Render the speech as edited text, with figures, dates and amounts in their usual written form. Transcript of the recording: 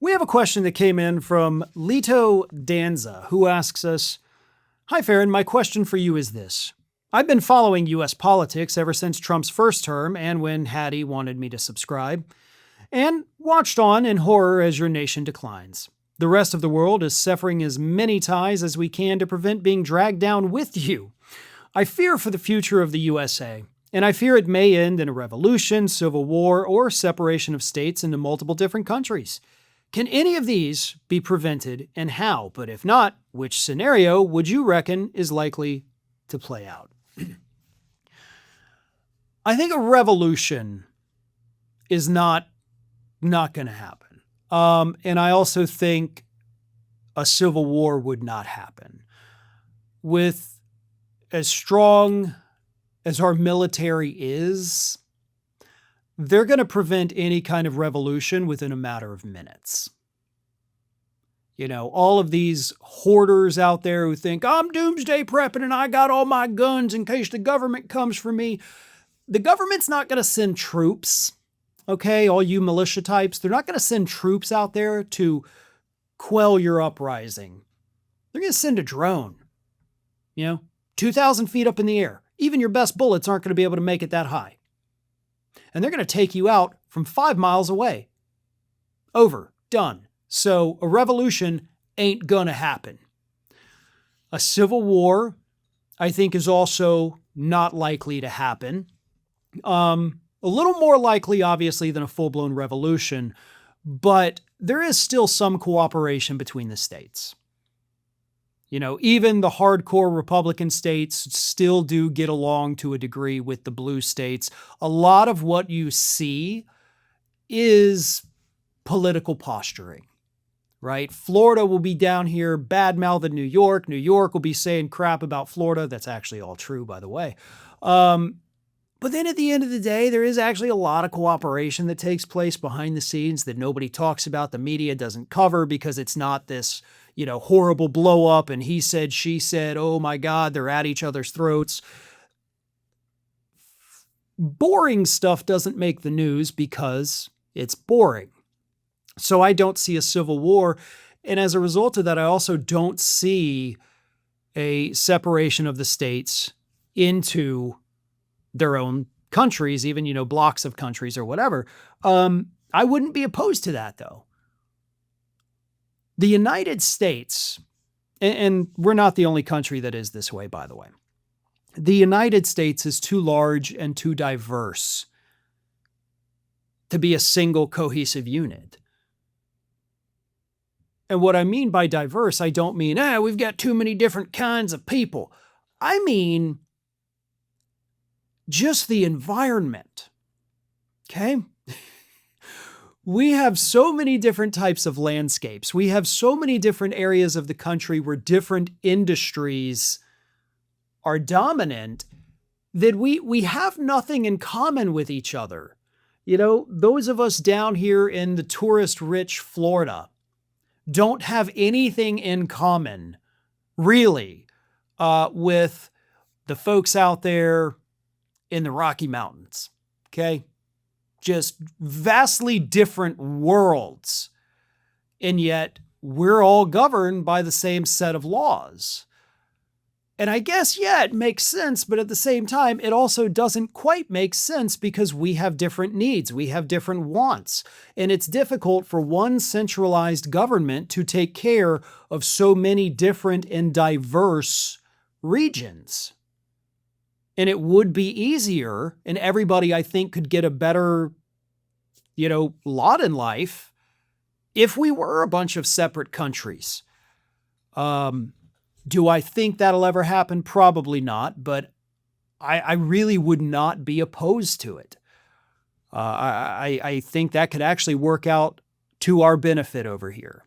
We have a question that came in from Lito Danza, who asks us, Hi, Farron. My question for you is this. I've been following U.S. politics ever since Trump's first term and when Hattie wanted me to subscribe, and watched on in horror as your nation declines. The rest of the world is severing as many ties as we can to prevent being dragged down with you. I fear for the future of the USA, and I fear it may end in a revolution, civil war, or separation of states into multiple different countries. Can any of these be prevented, and how? But if not, which scenario would you reckon is likely to play out? I think a revolution is not going to happen. And I also think a civil war would not happen. With as strong as our military is, they're going to prevent any kind of revolution within a matter of minutes. You know, all of these hoarders out there who think, I'm doomsday prepping and I got all my guns in case the government comes for me. The government's not going to send troops, okay? All you militia types, they're not going to send troops out there to quell your uprising. They're going to send a drone, 2,000 feet up in the air. Even your best bullets aren't going to be able to make it that high. And they're going to take you out from 5 miles away. Over. Done. So a revolution ain't going to happen. A civil war, I think, is also not likely to happen. A little more likely, obviously, than a full-blown revolution, but there is still some cooperation between the states. Even the hardcore Republican states still do get along to a degree with the blue states. A lot of what you see is political posturing, right? Florida will be down here bad-mouthing New York. New York will be saying crap about Florida. That's actually all true, by the way. But then at the end of the day, there is actually a lot of cooperation that takes place behind the scenes that nobody talks about, the media doesn't cover because it's not this horrible blow up and he said, she said, oh my God, they're at each other's throats. Boring stuff doesn't make the news because it's boring. So I don't see a civil war. And as a result of that, I also don't see a separation of the states into their own countries, even, blocks of countries or whatever. I wouldn't be opposed to that though. The United States, and we're not the only country that is this way, by the way. The United States is too large and too diverse to be a single cohesive unit. And what I mean by diverse, I don't mean, we've got too many different kinds of people. I mean, just the environment. Okay? We have so many different types of landscapes. We have so many different areas of the country where different industries are dominant that we have nothing in common with each other. Those of us down here in the tourist-rich Florida don't have anything in common, really, with the folks out there in the Rocky Mountains, okay? Just vastly different worlds. And yet we're all governed by the same set of laws. And I guess, it makes sense, but at the same time, it also doesn't quite make sense because we have different needs. We have different wants. And it's difficult for one centralized government to take care of so many different and diverse regions. And it would be easier, and everybody, I think, could get a better, lot in life if we were a bunch of separate countries. Do I think that'll ever happen? Probably not, but I really would not be opposed to it. I think that could actually work out to our benefit over here.